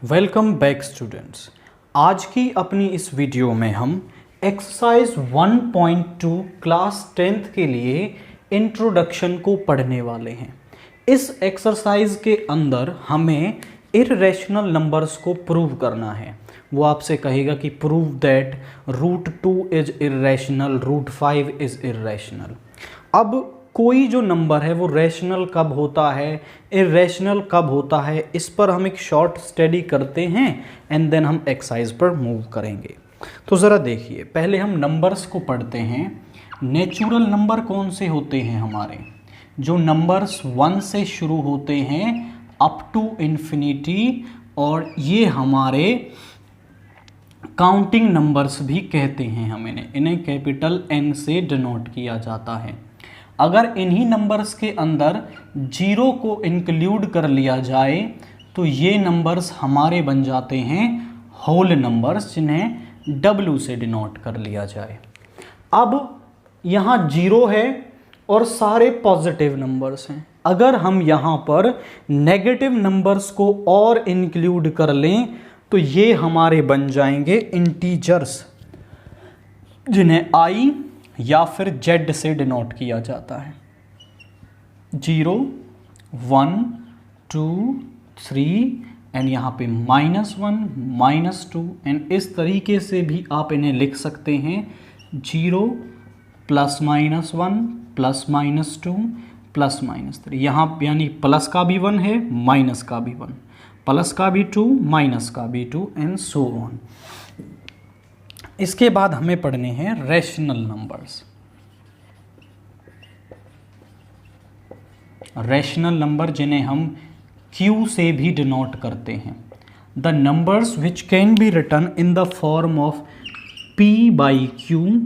Welcome back students. आज की अपनी इस वीडियो में हम एक्सरसाइज 1.2 क्लास 10th के लिए इंट्रोडक्शन को पढ़ने वाले हैं। इस एक्सरसाइज के अंदर हमें इर्रेशनल नंबर्स को प्रूव करना है। वो आपसे कहेगा कि prove that √2 is irrational, √5 is irrational. अब कोई जो नंबर है वो रैशनल कब होता है, इर्रेशनल कब होता है, इस पर हम एक शॉर्ट स्टडी करते हैं एंड देन हम एक्सरसाइज पर मूव करेंगे। तो ज़रा देखिए, पहले हम नंबर्स को पढ़ते हैं। नेचुरल नंबर कौन से होते हैं हमारे? जो नंबर्स 1 से शुरू होते हैं अप टू इन्फिनिटी, और ये हमारे काउंटिंग नंबर्स भी कहते हैं। हम इन्हें कैपिटल N से डिनोट किया जाता है। अगर इन्हीं नंबर्स के अंदर 0 को इंक्लूड कर लिया जाए तो ये नंबर्स हमारे बन जाते हैं होल नंबर्स, जिन्हें W से डिनोट कर लिया जाए। अब यहाँ 0 है और सारे पॉजिटिव नंबर्स हैं। अगर हम यहाँ पर नेगेटिव नंबर्स को और इंक्लूड कर लें तो ये हमारे बन जाएंगे इंटीजर्स, जिन्हें I या फिर Z से डिनोट किया जाता है। 0, 1, 2, 3 एंड यहाँ पे -1, -2 एंड इस तरीके से भी आप इन्हें लिख सकते हैं। 0 +-1 +-2 +-3। यहाँ यानी प्लस का भी 1 है, माइनस का भी 1, प्लस का भी 2, माइनस का भी 2 एंड सो ऑन। इसके बाद हमें पढ़ने हैं रैशनल नंबर्स। रैशनल नंबर जिन्हें हम Q से भी डिनोट करते हैं। The numbers which can be written in the form of P/Q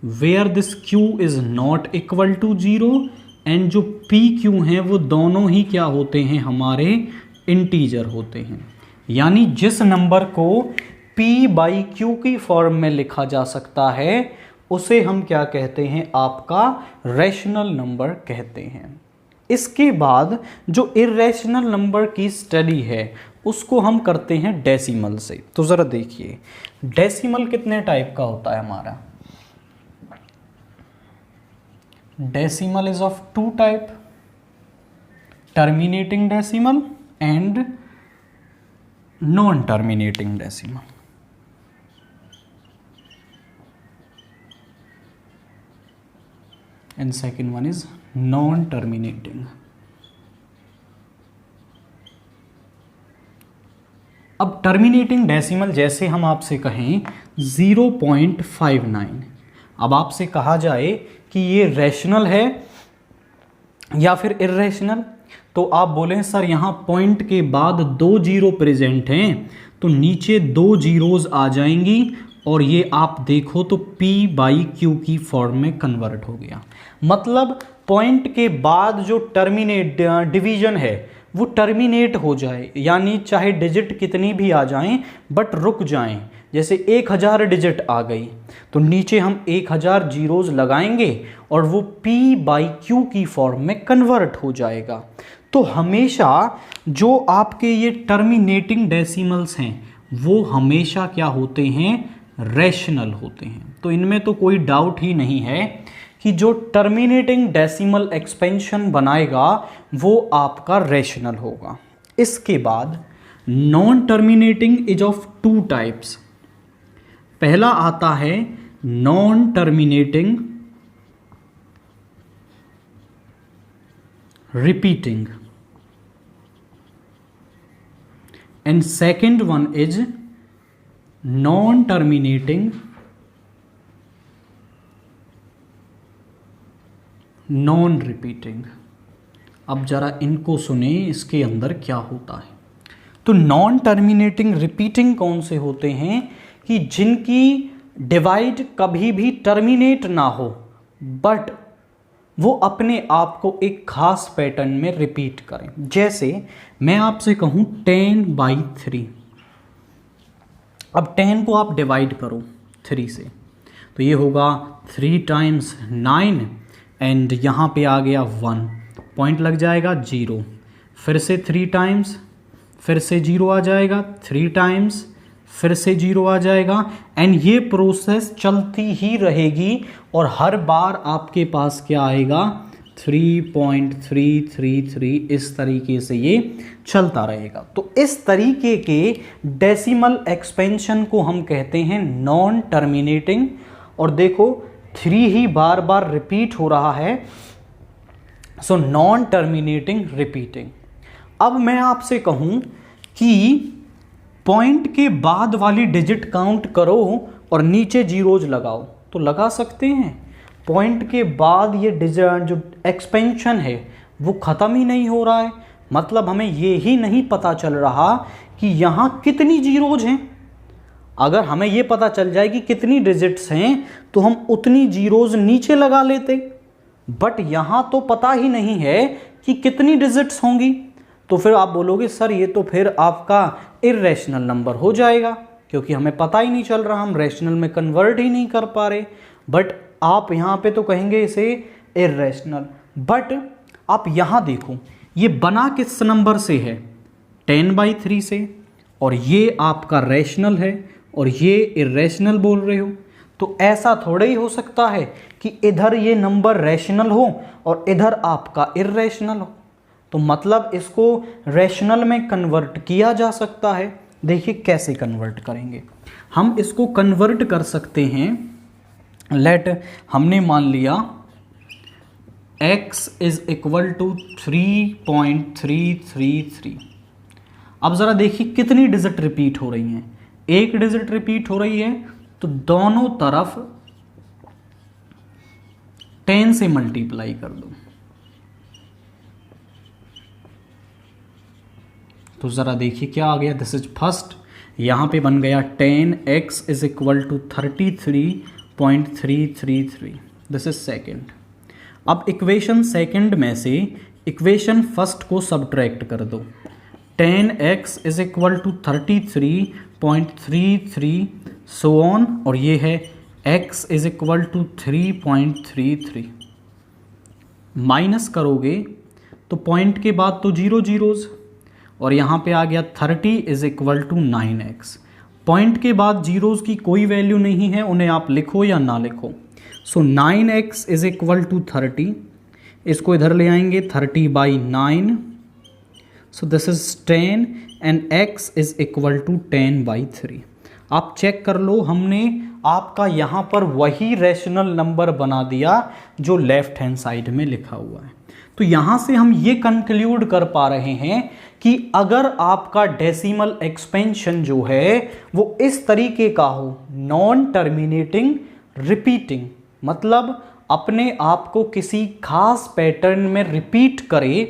where this Q is not equal to 0 and जो PQ हैं वो दोनों ही क्या होते हैं, हमारे इंटीजर होते हैं। यानी जिस नंबर को P/Q की फॉर्म में लिखा जा सकता है उसे हम क्या कहते हैं, आपका रैशनल नंबर कहते हैं। इसके बाद जो इर्रेशनल नंबर की स्टडी है उसको हम करते हैं डेसिमल से। तो ज़रा देखिए, डेसिमल कितने टाइप का होता है हमारा? Decimal is of 2 type, terminating decimal and non terminating decimal. and second one is non-terminating। अब टर्मिनेटिंग डेसिमल जैसे हम आपसे कहें 0.59, अब आपसे कहा जाए कि ये रैशनल है या फिर इर्रेशनल, तो आप बोलें सर यहाँ पॉइंट के बाद 2 0 प्रेजेंट हैं तो नीचे 2 जीरोज आ जाएंगी और ये आप देखो तो P/Q की फॉर्म में कन्वर्ट हो गया। मतलब पॉइंट के बाद जो टर्मिनेट डिवीजन है वो टर्मिनेट हो जाए, यानी चाहे डिजिट कितनी भी आ जाएं बट रुक जाएं। जैसे 1000 डिजिट आ गई तो नीचे हम 1000 जीरोज लगाएंगे और वो P/Q की फॉर्म में कन्वर्ट हो जाएगा। तो हमेशा जो आपके ये टर्मिनेटिंग डेसिमल्स हैं वो हमेशा क्या होते हैं, रैशनल होते हैं। तो इनमें तो कोई डाउट ही नहीं है कि जो टर्मिनेटिंग डेसिमल एक्सपेंशन बनाएगा वो आपका रैशनल होगा। इसके बाद non terminating is of 2 types. पहला आता है non terminating repeating and second one is non terminating non repeating. अब जरा इनको सुने, इसके अंदर क्या होता है। तो नॉन टर्मिनेटिंग रिपीटिंग कौन से होते हैं कि जिनकी डिवाइड कभी भी टर्मिनेट ना हो बट वो अपने आप को एक खास पैटर्न में रिपीट करें। जैसे मैं आपसे कहूं 10/3, अब 10 को आप डिवाइड करो 3 से तो ये होगा 3 × 9 एंड यहाँ पे आ गया 1, पॉइंट लग जाएगा 0, फिर से 3 टाइम्स फिर से 0 आ जाएगा, 3 टाइम्स, फिर से 0 आ जाएगा, एंड ये प्रोसेस चलती ही रहेगी और हर बार आपके पास क्या आएगा, 3.333, इस तरीके से ये चलता रहेगा। तो इस तरीके के डेसिमल एक्सपेंशन को हम कहते हैं नॉन टर्मिनेटिंग। और देखो 3 ही बार बार रिपीट हो रहा है, सो नॉन टर्मिनेटिंग रिपीटिंग। अब मैं आपसे कहूं कि पॉइंट के बाद वाली डिजिट काउंट करो और नीचे जीरोज लगाओ, तो लगा सकते हैं। पॉइंट के बाद ये डिजिट जो एक्सपेंशन है वो ख़त्म ही नहीं हो रहा है, मतलब हमें ये ही नहीं पता चल रहा कि यहाँ कितनी जीरोज हैं। अगर हमें ये पता चल जाए कि कितनी डिजिट्स हैं तो हम उतनी जीरोज नीचे लगा लेते, बट यहाँ तो पता ही नहीं है कि कितनी डिजिट्स होंगी। तो फिर आप बोलोगे सर ये तो फिर आपका इर्रेशनल नंबर हो जाएगा, क्योंकि हमें पता ही नहीं चल रहा, हम रैशनल में कन्वर्ट ही नहीं कर पा रहे। बट आप यहाँ पे तो कहेंगे इसे इर्रेशनल, बट आप यहाँ देखो ये बना किस नंबर से है, 10/3 से, और ये आपका रैशनल है और ये इर्रेशनल बोल रहे हो। तो ऐसा थोड़ा ही हो सकता है कि इधर ये नंबर रैशनल हो और इधर आपका इर्रेशनल हो। तो मतलब इसको रैशनल में कन्वर्ट किया जा सकता है। देखिए कैसे कन्वर्ट करेंगे हम इसको। कन्वर्ट कर सकते हैं, लेट हमने मान लिया x इज इक्वल टू 3.333। अब ज़रा देखिए कितनी डिजिट रिपीट हो रही हैं, एक डिजिट रिपीट हो रही है, तो दोनों तरफ 10 से मल्टीप्लाई कर दो। तो ज़रा देखिए क्या आ गया, दिस इज फर्स्ट, यहाँ पे बन गया 10x is equal to 33.333, this is second. अब इक्वेशन सेकेंड में से इक्वेशन फर्स्ट को सब्ट्रैक्ट कर दो, 10x is equal to 33.33 so on, और ये है x is equal to 3.33। Minus करोगे तो पॉइंट के बाद तो 0 जीरोज, और यहाँ पे आ गया 30 is equal to 9x। Point के बाद जीरोज की कोई वैल्यू नहीं है, उन्हें आप लिखो या ना लिखो। सो 9x इज इक्वल टू 30, इसको इधर ले आएंगे 30/9, so this is 10 and x is equal to 10/3। आप चेक कर लो, हमने आपका यहाँ पर वही रैशनल नंबर बना दिया जो लेफ्ट हैंड साइड में लिखा हुआ है। तो यहाँ से हम ये कंक्लूड कर पा रहे हैं कि अगर आपका डेसिमल एक्सपेंशन जो है वो इस तरीके का हो, नॉन टर्मिनेटिंग रिपीटिंग, मतलब अपने आप को किसी खास पैटर्न में रिपीट करे,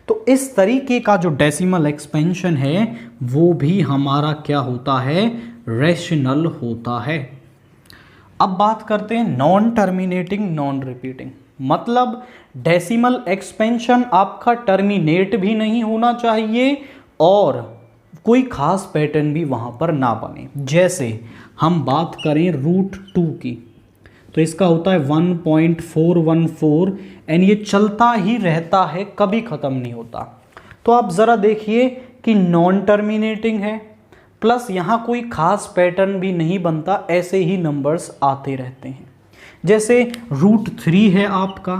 तो इस तरीके का जो डेसिमल एक्सपेंशन है वो भी हमारा क्या होता है, रैशनल होता है। अब बात करते हैं नॉन टर्मिनेटिंग नॉन रिपीटिंग, मतलब डेसिमल एक्सपेंशन आपका टर्मिनेट भी नहीं होना चाहिए और कोई खास पैटर्न भी वहाँ पर ना बने। जैसे हम बात करें √2 की, तो इसका होता है 1.414 एंड ये चलता ही रहता है, कभी ख़त्म नहीं होता। तो आप ज़रा देखिए कि नॉन टर्मिनेटिंग है, प्लस यहाँ कोई खास पैटर्न भी नहीं बनता, ऐसे ही नंबर्स आते रहते हैं। जैसे √3 है आपका,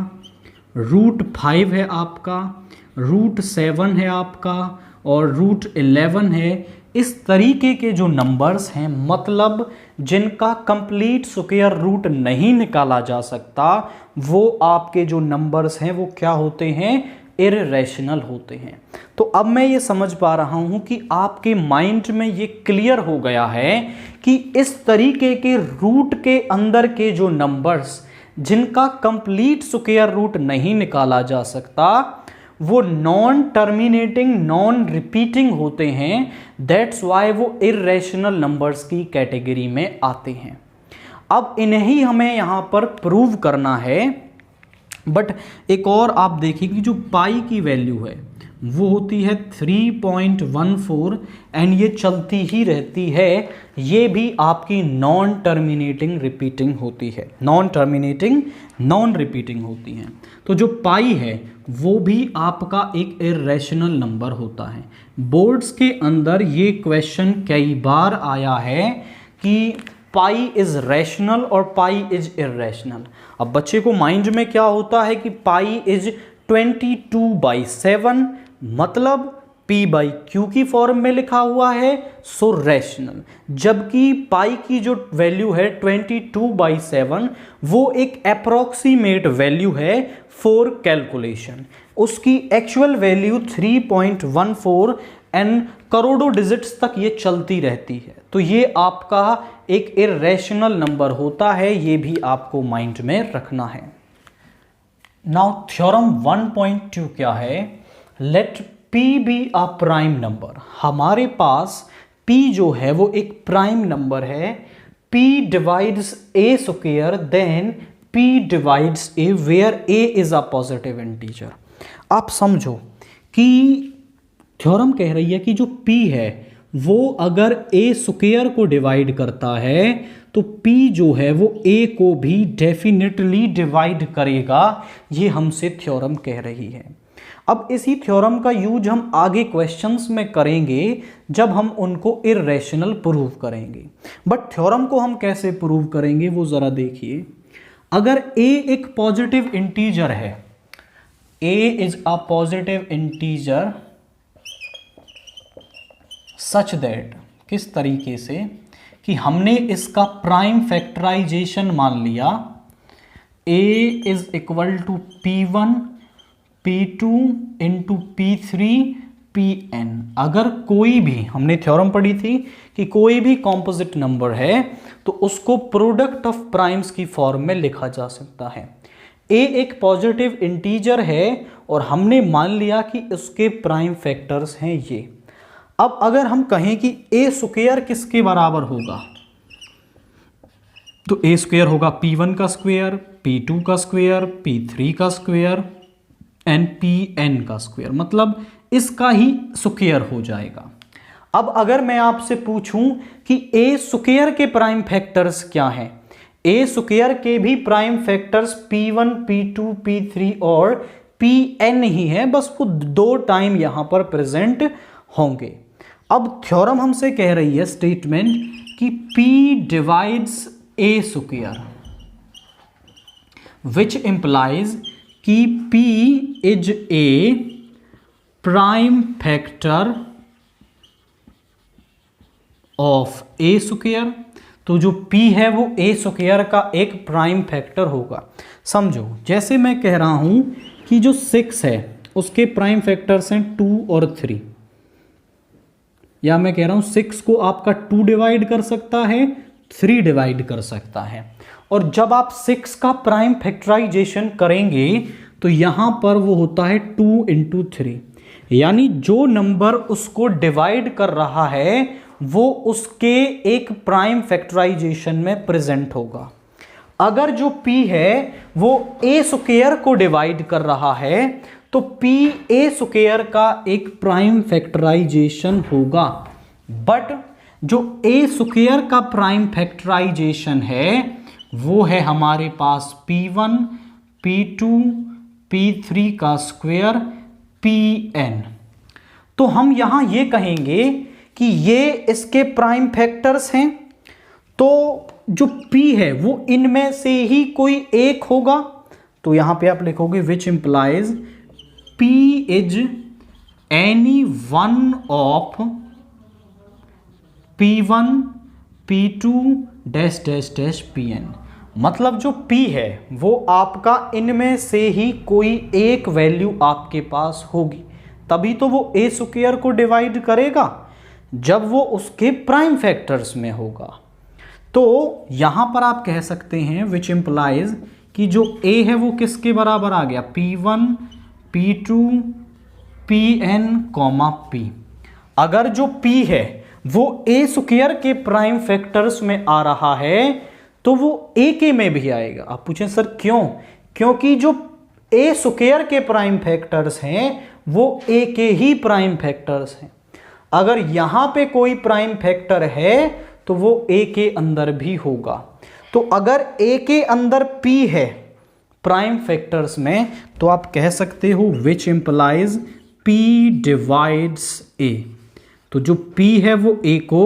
√5 है आपका, √7 है आपका और √11 है। इस तरीके के जो नंबर्स हैं, मतलब जिनका कंप्लीट स्क्वायर रूट नहीं निकाला जा सकता, वो आपके जो नंबर्स हैं वो क्या होते हैं, इर्रेशनल होते हैं। तो अब मैं ये समझ पा रहा हूँ कि आपके माइंड में ये क्लियर हो गया है कि इस तरीके के रूट के अंदर के जो नंबर्स जिनका कंप्लीट स्क्वायर रूट नहीं निकाला जा सकता वो नॉन टर्मिनेटिंग नॉन रिपीटिंग होते हैं। दैट्स वाई वो इर्रेशनल नंबर्स की कैटेगरी में आते हैं। अब इन्हें ही हमें यहाँ पर प्रूव करना है। बट एक और आप देखिए कि जो पाई की वैल्यू है वो होती है 3.14 एंड ये चलती ही रहती है। ये भी आपकी नॉन टर्मिनेटिंग रिपीटिंग होती है, नॉन टर्मिनेटिंग नॉन रिपीटिंग होती हैं। तो जो पाई है वो भी आपका एक इर्रेशनल नंबर होता है। बोर्ड्स के अंदर ये क्वेश्चन कई बार आया है कि पाई इज रैशनल और पाई इज इर्रेशनल। अब बच्चे को माइंड में क्या होता है कि पाई इज 22/7, मतलब p/q की फॉर्म में लिखा हुआ है, सो रैशनल। जबकि पाई की जो वैल्यू है 22/7 वो एक अप्रोक्सीमेट वैल्यू है फॉर कैलकुलेशन। उसकी एक्चुअल वैल्यू 3.14 एंड करोड़ों डिजिट्स तक ये चलती रहती है। तो ये आपका एक इर्रेशनल नंबर होता है, ये भी आपको माइंड में रखना है। नाउ थ्योरम 1.2 क्या है? Let p be a prime number. हमारे पास p जो है वो एक प्राइम नंबर है। p divides a square then p divides a where a is a positive integer. आप समझो कि थ्योरम कह रही है कि जो p है वो अगर a स्क्वायर को डिवाइड करता है तो p जो है वो a को भी डेफिनेटली डिवाइड करेगा। ये हमसे थ्योरम कह रही है। अब इसी थ्योरम का यूज हम आगे क्वेश्चंस में करेंगे जब हम उनको इर्रेशनल प्रूव करेंगे। बट थ्योरम को हम कैसे प्रूव करेंगे वो जरा देखिए। अगर a एक पॉजिटिव इंटीजर है, a is a positive integer such that, किस तरीके से कि हमने इसका प्राइम फैक्टराइजेशन मान लिया, a is equal to p1 p2 into p3 pn। अगर कोई भी, हमने थ्योरम पढ़ी थी कि कोई भी कॉम्पोजिट नंबर है तो उसको प्रोडक्ट ऑफ प्राइम्स की फॉर्म में लिखा जा सकता है। a एक पॉजिटिव इंटीजर है और हमने मान लिया कि उसके प्राइम फैक्टर्स हैं ये। अब अगर हम कहें कि a स्क्वायर किसके बराबर होगा, तो a स्क्वायर होगा p1 का स्क्वायर, p2 का स्क्वायर, p3 का स्क्वायर एंड pn का स्क्वायर, मतलब इसका ही स्क्वायर हो जाएगा। अब अगर मैं आपसे पूछूं कि a स्क्वायर के प्राइम फैक्टर्स क्या हैं, a स्क्वायर के भी prime factors p1 p2 p3 और pn ही है, बस वो दो टाइम यहां पर प्रेजेंट होंगे। अब थ्योरम हमसे कह रही है स्टेटमेंट कि p divides a square, which implies कि p is a prime factor of a square. तो जो p है वो a स्क्वायर का एक प्राइम फैक्टर होगा। समझो, जैसे मैं कह रहा हूं कि जो 6 है उसके प्राइम फैक्टर्स हैं 2 और 3, या मैं कह रहा हूं 6 को आपका 2 डिवाइड कर सकता है, 3 डिवाइड कर सकता है। और जब आप 6 का प्राइम फैक्टराइजेशन करेंगे तो यहां पर वो होता है 2 इंटू 3, यानी जो नंबर उसको डिवाइड कर रहा है वो उसके एक प्राइम फैक्टराइजेशन में प्रेजेंट होगा। अगर जो p है वो a स्क्वायर को डिवाइड कर रहा है तो p a स्क्वायर का एक प्राइम फैक्टराइजेशन होगा। बट जो a स्क्वायर का प्राइम फैक्टराइजेशन है वो है हमारे पास p1 p2 p3 का स्क्वायर pn। तो हम यहां ये कहेंगे कि ये इसके प्राइम फैक्टर्स हैं, तो जो p है वो इनमें से ही कोई एक होगा। तो यहां पे आप लिखोगे which implies p is any one of p1 p2 dash dash dash pn। मतलब जो p है वो आपका इनमें से ही कोई एक वैल्यू आपके पास होगी, तभी तो वो a स्क्वायर को डिवाइड करेगा जब वो उसके प्राइम फैक्टर्स में होगा। तो यहां पर आप कह सकते हैं विच इंप्लाइज कि जो a है वो किसके बराबर आ गया, p1 p2 pn p। अगर जो p है वो a स्क्वायर के प्राइम फैक्टर्स में आ रहा है तो वो a के में भी आएगा। आप पूछें सर क्यों? क्योंकि जो a स्क्वायर के प्राइम फैक्टर्स हैं वो ए के ही प्राइम फैक्टर्स हैं। अगर यहां पे कोई प्राइम फैक्टर है तो वो ए के अंदर भी होगा। तो अगर ए के अंदर पी है प्राइम फैक्टर्स में, तो आप कह सकते हो विच इंप्लाइज पी डिवाइड्स ए। तो जो P है वो A को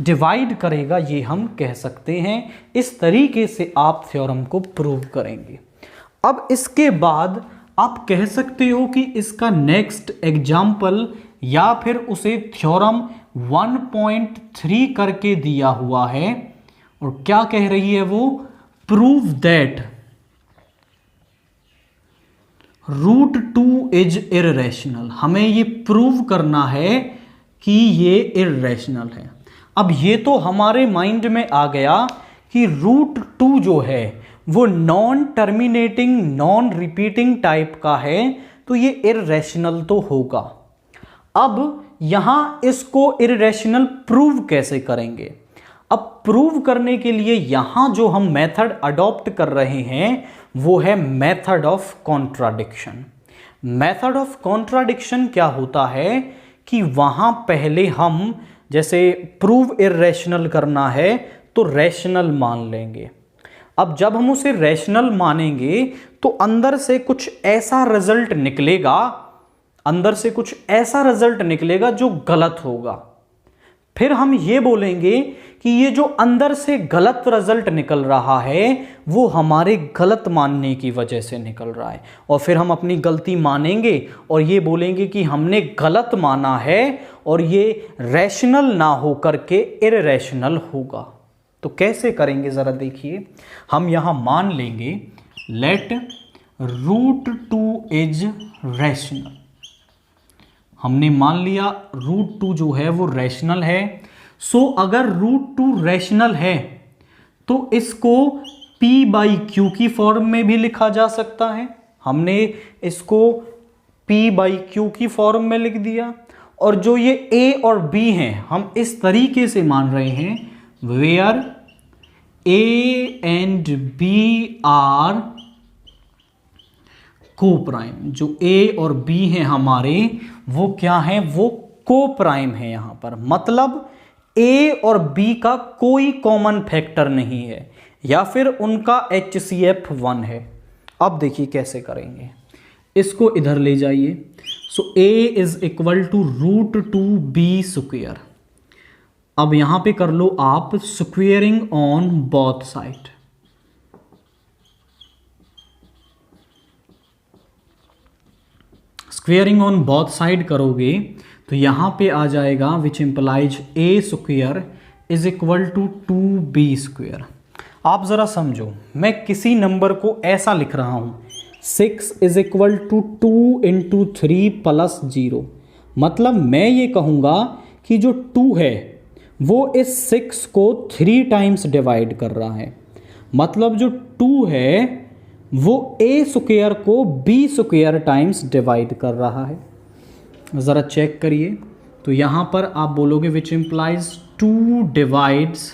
डिवाइड करेगा, ये हम कह सकते हैं। इस तरीके से आप थ्योरम को प्रूव करेंगे। अब इसके बाद आप कह सकते हो कि इसका नेक्स्ट एग्जाम्पल या फिर उसे थ्योरम 1.3 करके दिया हुआ है, और क्या कह रही है वो, prove that root 2 is irrational. हमें ये प्रूव करना है कि ये इररेशनल है। अब ये तो हमारे माइंड में आ गया कि रूट 2 जो है वो non terminating non repeating type का है, तो ये इररेशनल तो होगा। अब यहां इसको इररेशनल प्रूव कैसे करेंगे? अब प्रूव करने के लिए यहां जो हम मेथड अडॉप्ट कर रहे हैं वो है method of contradiction. Method of contradiction क्या होता है कि वहां पहले हम, जैसे प्रूव इररेशनल करना है तो रैशनल मान लेंगे। अब जब हम उसे रैशनल मानेंगे तो अंदर से कुछ ऐसा रिजल्ट निकलेगा, अंदर से कुछ ऐसा रिजल्ट निकलेगा जो गलत होगा। फिर हम ये बोलेंगे कि ये जो अंदर से गलत रिजल्ट निकल रहा है वो हमारे गलत मानने की वजह से निकल रहा है, और फिर हम अपनी गलती मानेंगे और ये बोलेंगे कि हमने गलत माना है और ये रैशनल ना हो करके इररेशनल होगा। तो कैसे करेंगे जरा देखिए। हम यहां मान लेंगे लेट रूट 2 इज रैशनल। हमने मान लिया रूट 2 जो है वो रैशनल है। सो अगर रूट 2 रैशनल है तो इसको P बाई Q की फॉर्म में भी लिखा जा सकता है। हमने इसको P बाई Q की फॉर्म में लिख दिया। और जो ये A और B हैं हम इस तरीके से मान रहे हैं, where A and B are coprime. जो A और B हैं हमारे वो क्या हैं, वो को प्राइम है। यहां पर मतलब A और B का कोई कॉमन फैक्टर नहीं है या फिर उनका HCF 1 है। अब देखिए कैसे करेंगे, इसको इधर ले जाइए। So A is equal to root 2B square. अब यहां पे कर लो आप squaring on both side. Squaring on both side करोगे तो यहां पे आ जाएगा which implies A square is equal to 2B square. आप जरा समझो, मैं किसी नंबर को ऐसा लिख रहा हूं 6 is equal to 2 into 3 plus 0। मतलब मैं ये कहूंगा कि जो 2 है वो इस 6 को 3 टाइम्स डिवाइड कर रहा है। मतलब जो 2 है वो A स्क्वेयर को B स्क्वेयर टाइम्स डिवाइड कर रहा है। ज़रा चेक करिए, तो यहां पर आप बोलोगे which implies 2 divides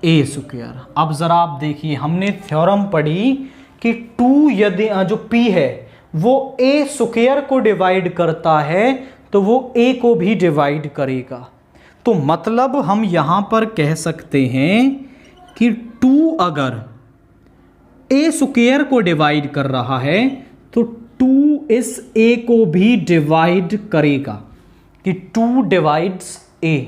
A square. अब ज़रा आप देखिए, हमने थ्योरम पढ़ी कि 2 यदि जो P है वो A स्क्वेयर को डिवाइड करता है तो वो A को भी डिवाइड करेगा। तो मतलब हम यहां पर कह सकते हैं कि 2 अगर A स्क्वेयर को डिवाइड कर रहा है तो 2 इस A को भी डिवाइड करेगा, कि 2 डिवाइड्स A।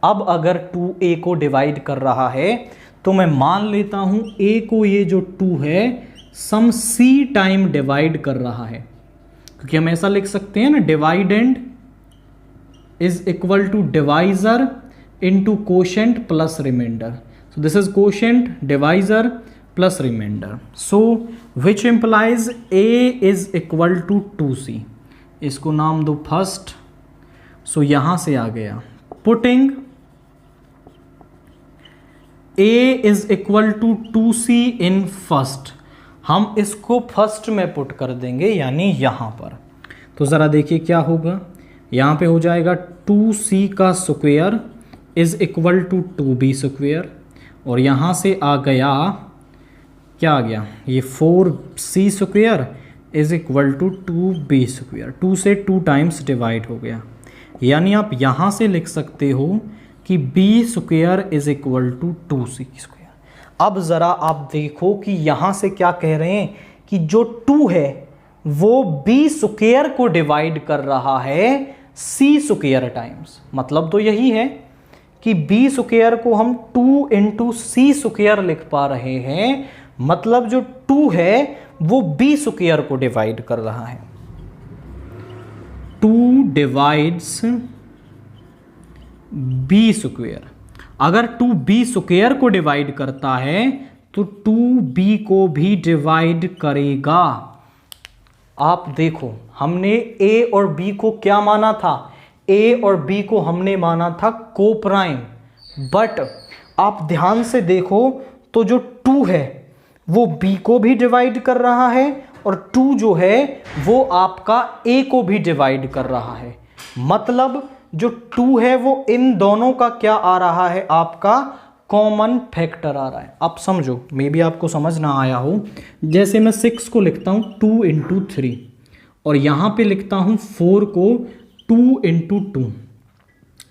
अब अगर 2A को डिवाइड कर रहा है तो मैं मान लेता हूं A को, ये जो 2 है सम C टाइम डिवाइड कर रहा है, क्योंकि हम ऐसा लिख सकते हैं ना, dividend is equal to divisor into quotient plus remainder. So this is quotient divisor plus remainder. So which implies A is equal to 2C। इसको नाम दो फर्स्ट। सो यहां से आ गया putting A is equal to 2C in first. हम इसको first में पुट कर देंगे, यानी यहां पर। तो जरा देखिए क्या होगा, यहां पे हो जाएगा 2C का square is equal to 2B square, और यहां से आ गया क्या आ गया, ये 4C square is equal to 2b square, 2 से 2 टाइम्स डिवाइड हो गया, यानी आप यहाँ से लिख सकते हो कि b square is equal to 2c square. अब ज़रा आप देखो कि यहाँ से क्या कह रहे हैं कि जो 2 है वो b स्क्वायर को डिवाइड कर रहा है c स्क्वायर टाइम्स। मतलब तो यही है कि b स्क्वायर को हम 2 इंटू सी स्क्वायर लिख पा रहे हैं, मतलब जो 2 है वो b स्क्वायर को डिवाइड कर रहा है। 2 डिवाइड्स b स्क्वायर, अगर 2 b स्क्वायर को डिवाइड करता है तो 2b को भी डिवाइड करेगा। आप देखो हमने a और b को क्या माना था, a और b को हमने माना था कोप्राइम, बट आप ध्यान से देखो तो जो 2 है वो b को भी डिवाइड कर रहा है और 2 जो है वो आपका a को भी डिवाइड कर रहा है। मतलब जो 2 है वो इन दोनों का क्या आ रहा है, आपका कॉमन फैक्टर आ रहा है। अब समझो, मे बी आपको समझ ना आया हो, जैसे मैं 6 को लिखता हूँ 2 इंटू 3 और यहाँ पे लिखता हूँ 4 को 2 इंटू 2,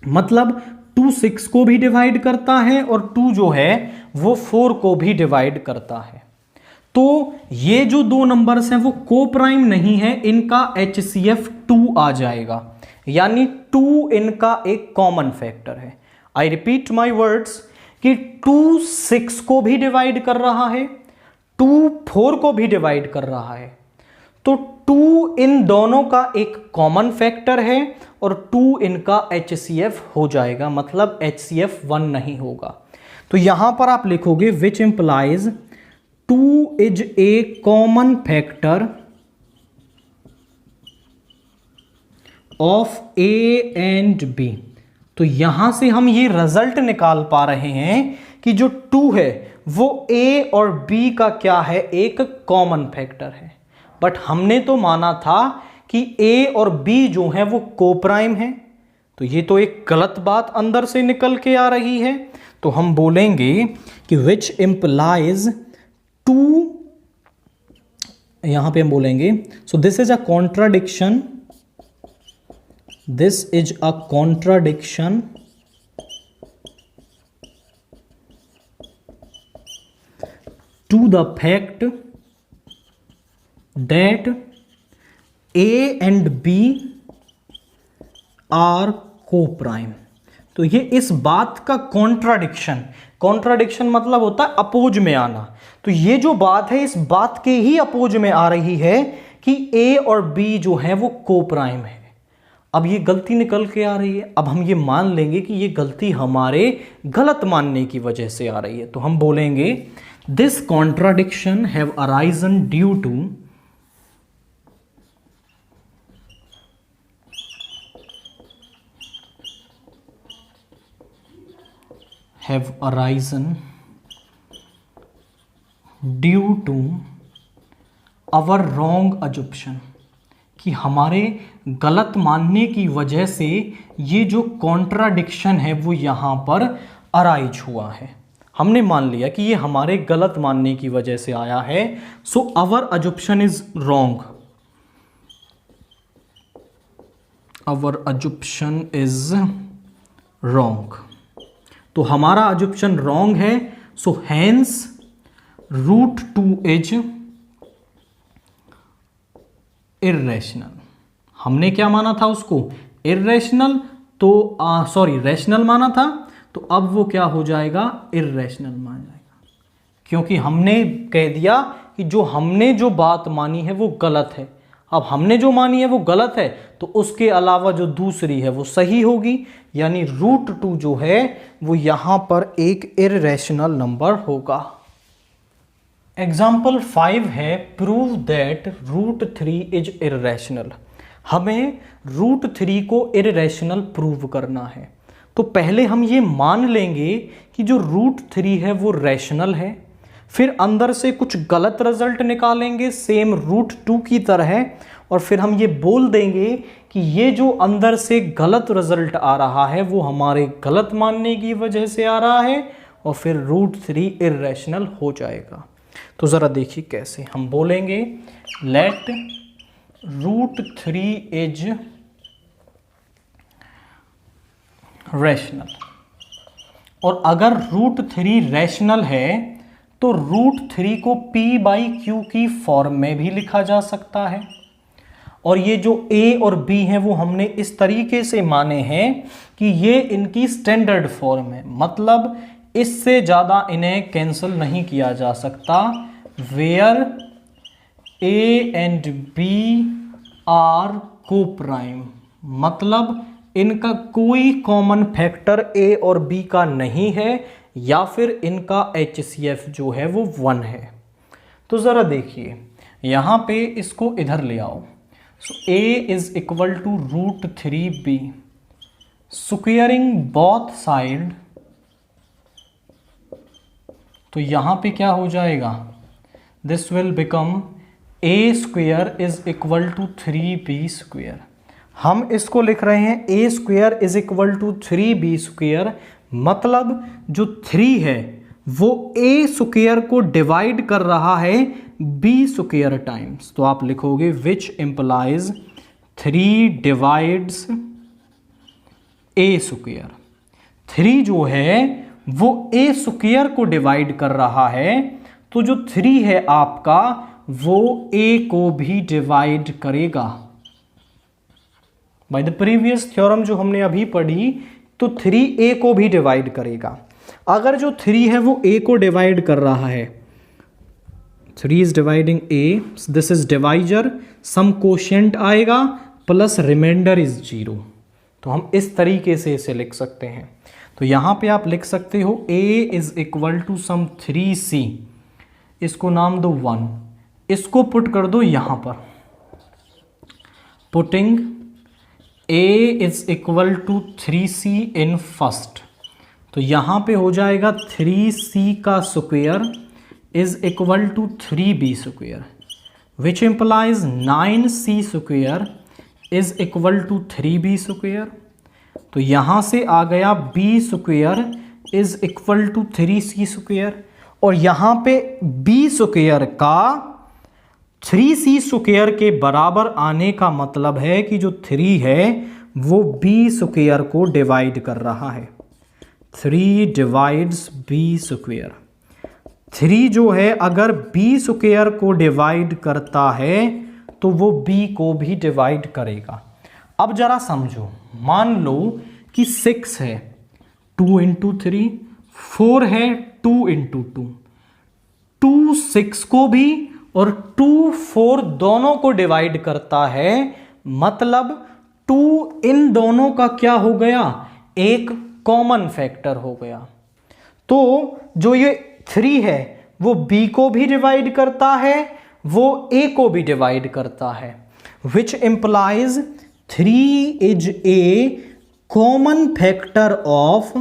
मतलब 2 6 को भी डिवाइड करता है और 2 जो है वो 4 को भी डिवाइड करता है। तो ये जो दो नंबर्स हैं वो कोप्राइम नहीं है, इनका HCF 2 आ जाएगा, यानी 2 इनका एक कॉमन फैक्टर है। आई रिपीट माई वर्ड्स कि 2 6 को भी डिवाइड कर रहा है, 2 4 को भी डिवाइड कर रहा है, तो 2 इन दोनों का एक कॉमन फैक्टर है और 2 इनका HCF हो जाएगा, मतलब HCF 1 नहीं होगा। तो यहां पर आप लिखोगे which implies 2 is a common factor of A and B। तो यहां से हम ये रिजल्ट निकाल पा रहे हैं कि जो 2 है वो A और B का क्या है, एक कॉमन फैक्टर है। बट हमने तो माना था कि A और B जो है वो कोप्राइम है, तो ये तो एक गलत बात अंदर से निकल के आ रही है। तो हम बोलेंगे कि विच इंप्लाइज 2, यहां पे हम बोलेंगे सो this is a contradiction, this is a contradiction to the fact that A and B are co-prime। तो ये इस बात का कॉन्ट्राडिक्शन मतलब होता है अपोज में आना। तो ये जो बात है इस बात के ही अपोज में आ रही है कि A और B जो है वो कोप्राइम है। अब ये गलती निकल के आ रही है, अब हम ये मान लेंगे कि ये गलती हमारे गलत मानने की वजह से आ रही है। तो हम बोलेंगे this contradiction have arisen due to our wrong assumption, कि हमारे गलत मानने की वजह से ये जो कॉन्ट्राडिक्शन है वो यहाँ पर अराइज हुआ है। हमने मान लिया कि ये हमारे गलत मानने की वजह से आया है, so our assumption is wrong, our assumption is wrong. तो हमारा अजम्पशन रॉन्ग है, सो हैंस √2 इज इर्रेशनल। हमने क्या माना था उसको, इर्रेशनल, तो रैशनल माना था, तो अब वो क्या हो जाएगा, इर्रेशनल मान जाएगा, क्योंकि हमने कह दिया कि जो हमने जो बात मानी है वो गलत है। अब हमने जो मानी है वो गलत है, तो उसके अलावा जो दूसरी है वो सही होगी, यानी √2 जो है वो यहां पर एक इर्रेशनल नंबर होगा। एग्जाम्पल 5 है प्रूव दैट √3 इज इर्रेशनल। हमें √3 को इर्रेशनल प्रूव करना है। तो पहले हम ये मान लेंगे कि जो √3 है वो रैशनल है, फिर अंदर से कुछ गलत रिजल्ट निकालेंगे सेम √2 की तरह, और फिर हम ये बोल देंगे कि ये जो अंदर से गलत रिजल्ट आ रहा है वो हमारे गलत मानने की वजह से आ रहा है, और फिर √3 इर्रेशनल हो जाएगा। तो ज़रा देखिए कैसे हम बोलेंगे, लेट √3 इज रैशनल। और अगर √3 रैशनल है तो √3 को p/q की फॉर्म में भी लिखा जा सकता है। और ये जो a और b हैं वो हमने इस तरीके से माने हैं कि ये इनकी स्टैंडर्ड फॉर्म है, मतलब इससे ज़्यादा इन्हें कैंसिल नहीं किया जा सकता। Where a and b are coprime, मतलब इनका कोई कॉमन फैक्टर a और b का नहीं है, या फिर इनका HCF जो है वो 1 है। तो ज़रा देखिए यहाँ पे इसको इधर ले आओ। So a is equal to √3b, squaring both side, तो यहाँ पे क्या हो जाएगा, this will become a square is equal to 3b square. हम इसको लिख रहे हैं a square is equal to 3b square, मतलब जो 3 है वो a स्क्वेयर को डिवाइड कर रहा है b स्क्वेयर टाइम्स। तो आप लिखोगे which implies 3 divides a square. 3 जो है वो a स्क्वेयर को डिवाइड कर रहा है, तो जो 3 है आपका वो a को भी डिवाइड करेगा। बाय द प्रीवियस थ्योरम जो हमने अभी पढ़ी, तो 3 a को भी डिवाइड करेगा। अगर जो 3 है वो a को डिवाइड कर रहा है, 3 is dividing a, this is divisor, some quotient आएगा प्लस रिमाइंडर इज 0। तो हम इस तरीके से इसे लिख सकते हैं। तो यहां पे आप लिख सकते हो a is equal to some 3c, इसको नाम दो 1, इसको पुट कर दो यहां पर, putting a is equal to 3c in first, तो यहां पे हो जाएगा 3c का square is equal to 3b square, which implies 9c square is equal to 3b square. तो यहां से आ गया b square is equal to 3c square, और यहां पे b स्क्वायर का 3c स्क्वायर के बराबर आने का मतलब है कि जो 3 है वो b स्क्वायर को डिवाइड कर रहा है। 3 डिवाइड्स b स्क्वायर। 3 जो है अगर b स्क्वायर को डिवाइड करता है तो वो b को भी डिवाइड करेगा। अब जरा समझो, मान लो कि 6 है 2 इंटू 3, 4 है 2 इंटू 2, 2 6 को भी और 2 4 दोनों को डिवाइड करता है, मतलब 2 इन दोनों का क्या हो गया, एक कॉमन फैक्टर हो गया। तो जो ये 3 है वो b को भी डिवाइड करता है, वो a को भी डिवाइड करता है, which implies 3 is a common factor of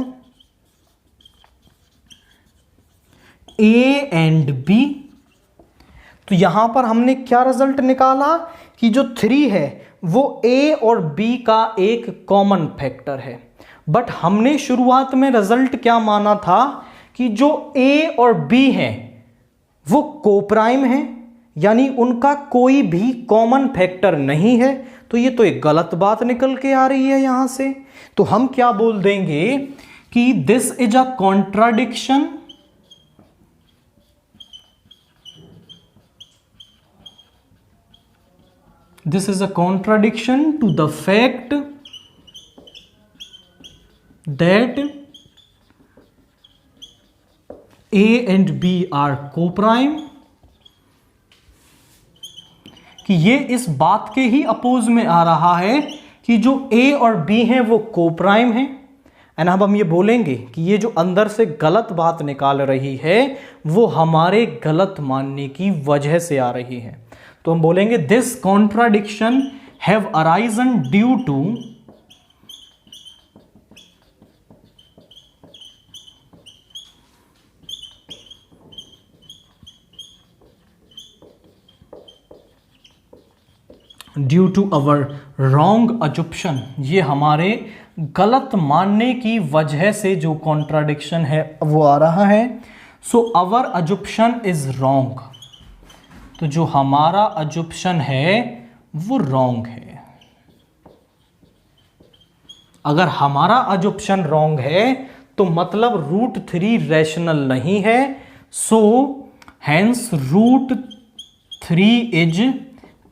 a and b। तो यहां पर हमने क्या रिजल्ट निकाला कि जो 3 है वो a और b का एक कॉमन फैक्टर है। बट हमने शुरुआत में रिजल्ट क्या माना था कि जो a और b है वो कोप्राइम है, यानी उनका कोई भी कॉमन फैक्टर नहीं है। तो ये तो एक गलत बात निकल के आ रही है यहां से। तो हम क्या बोल देंगे कि this is a contradiction, this is a contradiction to the fact that a and b are coprime, कि ये इस बात के ही अपोज में आ रहा है कि जो a और b हैं वो कोप्राइम हैं। एंड अब हम ये बोलेंगे कि ये जो अंदर से गलत बात निकाल रही है वो हमारे गलत मानने की वजह से आ रही है। तो हम बोलेंगे this contradiction have arisen due to our wrong assumption, ये हमारे गलत मानने की वजह से जो कॉन्ट्राडिक्शन है वो आ रहा है। So our assumption is wrong. तो जो हमारा अजुप्शन है वो रॉन्ग है। अगर हमारा अजुप्शन रॉन्ग है तो मतलब रूट 3 रैशनल नहीं है। So hence root 3 is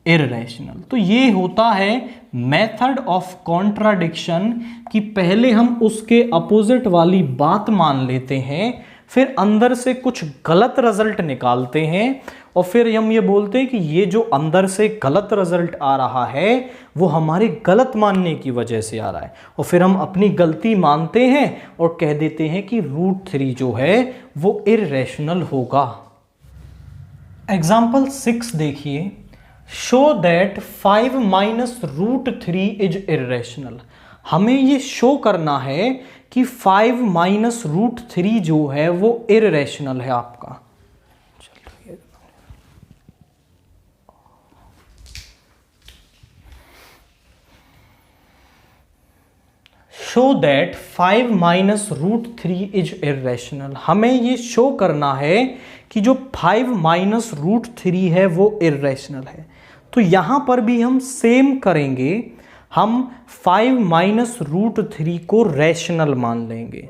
irrational. तो ये होता है मेथड ऑफ कॉन्ट्राडिक्शन कि पहले हम उसके अपोजिट वाली बात मान लेते हैं, फिर अंदर से कुछ गलत रिजल्ट निकालते हैं और फिर हम ये बोलते हैं कि ये जो अंदर से गलत रिजल्ट आ रहा है वो हमारे गलत मानने की वजह से आ रहा है, और फिर हम अपनी गलती मानते हैं और कह देते हैं कि रूट 3 जो है वो इररेशनल होगा। एग्जाम्पल 6 देखिए, show that 5 minus root 3 is irrational. हमें ये शो करना है कि 5 माइनस रूट 3 जो है वो इररेशनल है आपका। Show that 5 minus root 3 is irrational. हमें ये शो करना है कि जो 5 माइनस रूट 3 है वो इररेशनल है। तो यहां पर भी हम सेम करेंगे, हम 5 माइनस रूट 3 को रैशनल मान लेंगे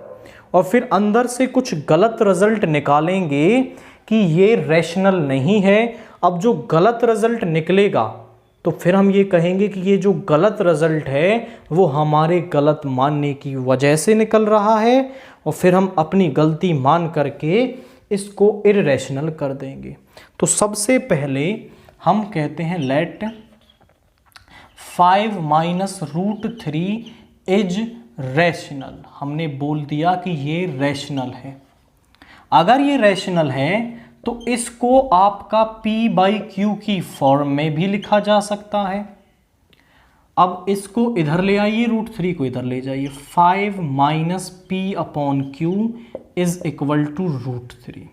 और फिर अंदर से कुछ गलत रिजल्ट निकालेंगे कि ये रैशनल नहीं है। अब जो गलत रिजल्ट निकलेगा तो फिर हम ये कहेंगे कि ये जो गलत रिजल्ट है वो हमारे गलत मानने की वजह से निकल रहा है, और फिर हम अपनी गलती मान करके इसको इररेशनल कर देंगे। तो सबसे पहले हम कहते हैं let 5 minus root 3 is rational. हमने बोल दिया कि ये रैशनल है। अगर ये रैशनल है तो इसको आपका P बाई क्यू की फॉर्म में भी लिखा जा सकता है। अब इसको इधर ले आइए, रूट 3 को इधर ले जाइए। 5 minus p upon q is equal to root 3।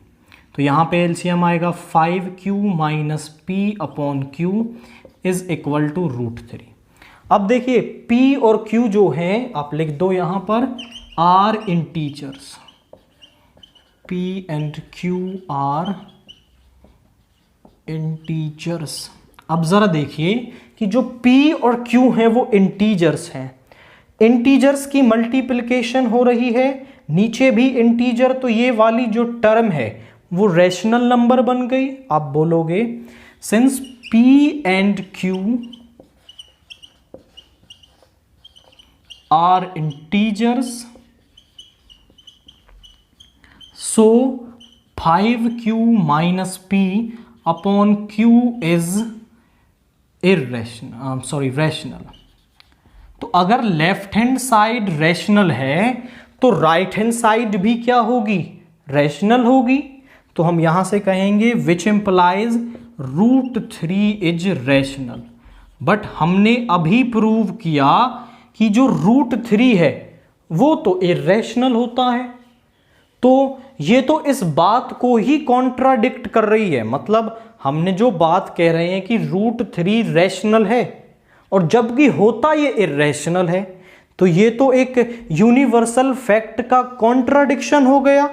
तो यहाँ पे एलसीएम आएगा 5q minus p upon q is equal to root 3। अब देखिए p और q जो है आप लिख दो यहाँ पर are integers, p and q are integers. अब जरा देखिए कि जो p और q है वो इंटीजर्स हैं। इंटीजर्स की मल्टीप्लिकेशन हो रही है, नीचे भी इंटीजर, तो ये वाली जो टर्म है वो रैशनल नंबर बन गई। आप बोलोगे since p and q are integers so 5q minus p upon q is rational. तो अगर लेफ्ट हैंड साइड रैशनल है तो राइट हैंड साइड भी क्या होगी, रैशनल होगी। तो हम यहां से कहेंगे which implies root 3 is rational. But हमने अभी प्रूव किया कि जो रूट 3 है वो तो इररेशनल होता है। तो ये तो इस बात को ही कॉन्ट्राडिक्ट कर रही है। मतलब हमने जो बात कह रहे हैं कि रूट 3 रैशनल है और जबकि होता ये इररेशनल है, तो ये तो एक यूनिवर्सल फैक्ट का कॉन्ट्राडिक्शन हो गया।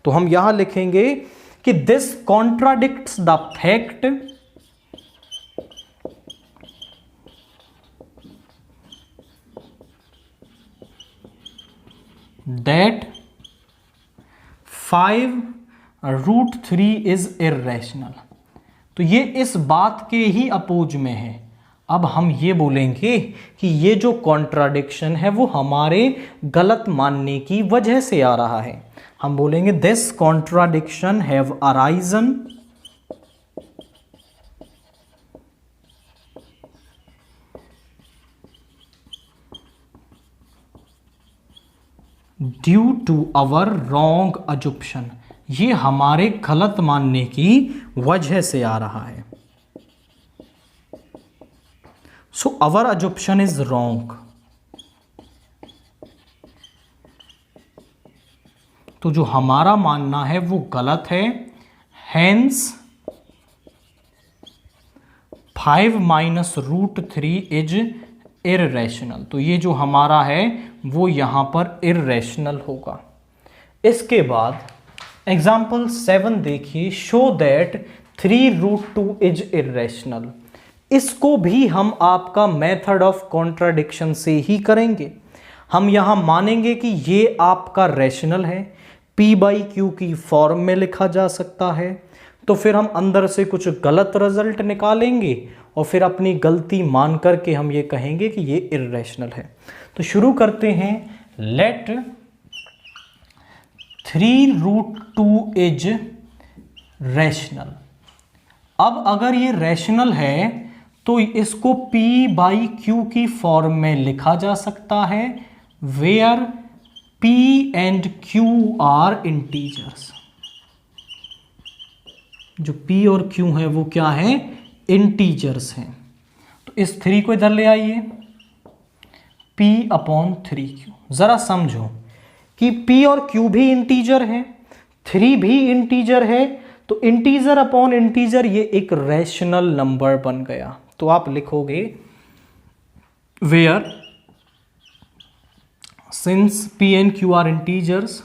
तो हम यहां लिखेंगे कि this contradicts the fact that 5 root 3 is irrational. तो ये इस बात के ही अपोज में है। अब हम ये बोलेंगे कि ये जो कॉन्ट्राडिक्शन है वो हमारे गलत मानने की वजह से आ रहा है। हम बोलेंगे this contradiction have arisen due to our wrong assumption. ये हमारे गलत मानने की वजह से आ रहा है। So our assumption is wrong. तो जो हमारा मानना है वो गलत है। Hence 5 minus root 3 is irrational. तो ये जो हमारा है वो यहां पर इररेशनल होगा। इसके बाद एग्जाम्पल 7 देखिए, शो दैट 3√2 इज इरेशनल। इसको भी हम आपका मेथड ऑफ कॉन्ट्राडिक्शन से ही करेंगे। हम यहां मानेंगे कि ये आपका रैशनल है, P बाई क्यू की फॉर्म में लिखा जा सकता है, तो फिर हम अंदर से कुछ गलत रिजल्ट निकालेंगे और फिर अपनी गलती मान करके हम ये कहेंगे कि ये इरेशनल है। तो शुरू करते हैं। Let 3√2 is rational. अब अगर ये रैशनल है तो इसको P बाई क्यू की फॉर्म में लिखा जा सकता है, where P and Q are integers. जो P और Q है वो क्या है, इंटीजर्स हैं। तो इस 3 को इधर ले आइए, P/3Q। जरा समझो कि P और Q भी इंटीजर है, 3 भी इंटीजर है, तो इंटीजर अपॉन इंटीजर ये एक रैशनल नंबर बन गया। तो आप लिखोगे where since P and Q are integers,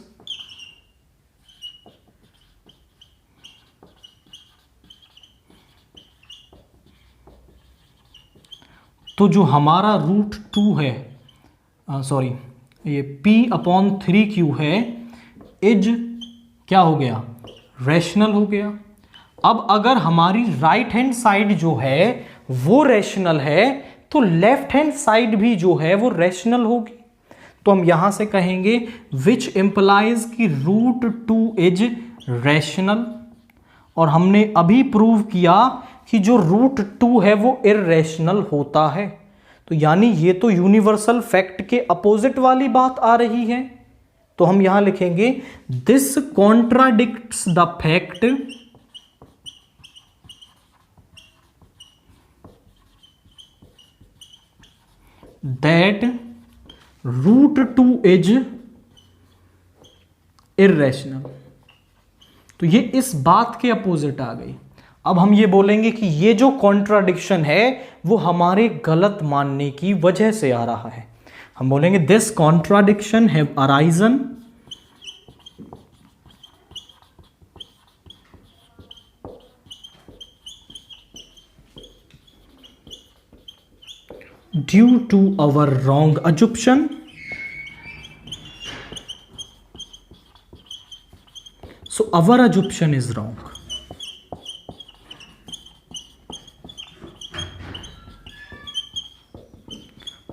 तो जो हमारा √2 है, सॉरी ये P/3Q है, इज क्या हो गया, रैशनल हो गया। अब अगर हमारी राइट हैंड साइड जो है वो रैशनल है तो लेफ्ट हैंड साइड भी जो है वो रैशनल होगी। तो हम यहां से कहेंगे विच इंप्लाइज कि √2 इज रैशनल। और हमने अभी प्रूव किया कि जो √2 है वो इररेशनल होता है। तो यानी ये तो यूनिवर्सल फैक्ट के अपोजिट वाली बात आ रही है। तो हम यहां लिखेंगे this contradicts the fact that √2 is irrational. तो ये इस बात के अपोजिट आ गई। अब हम ये बोलेंगे कि ये जो कॉन्ट्राडिक्शन है वो हमारे गलत मानने की वजह से आ रहा है। हम बोलेंगे this contradiction have arisen due to our wrong assumption, so our assumption is wrong।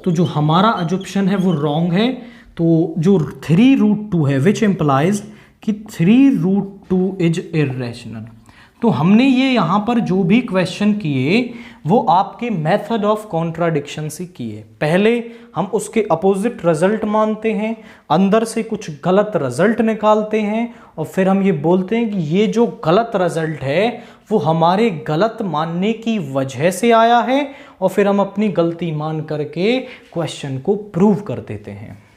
तो जो हमारा assumption है वो wrong है। तो जो 3√2 है विच इंप्लाइज कि 3√2 इज इररेशनल। तो हमने ये यहां पर जो भी क्वेश्चन किए वो आपके मेथड ऑफ कॉन्ट्राडिक्शन से किए। पहले हम उसके अपोजिट रिजल्ट मानते हैं, अंदर से कुछ गलत रिजल्ट निकालते हैं और फिर हम ये बोलते हैं कि ये जो गलत रिजल्ट है वो हमारे गलत मानने की वजह से आया है और फिर हम अपनी गलती मान करके क्वेश्चन को प्रूव कर देते हैं।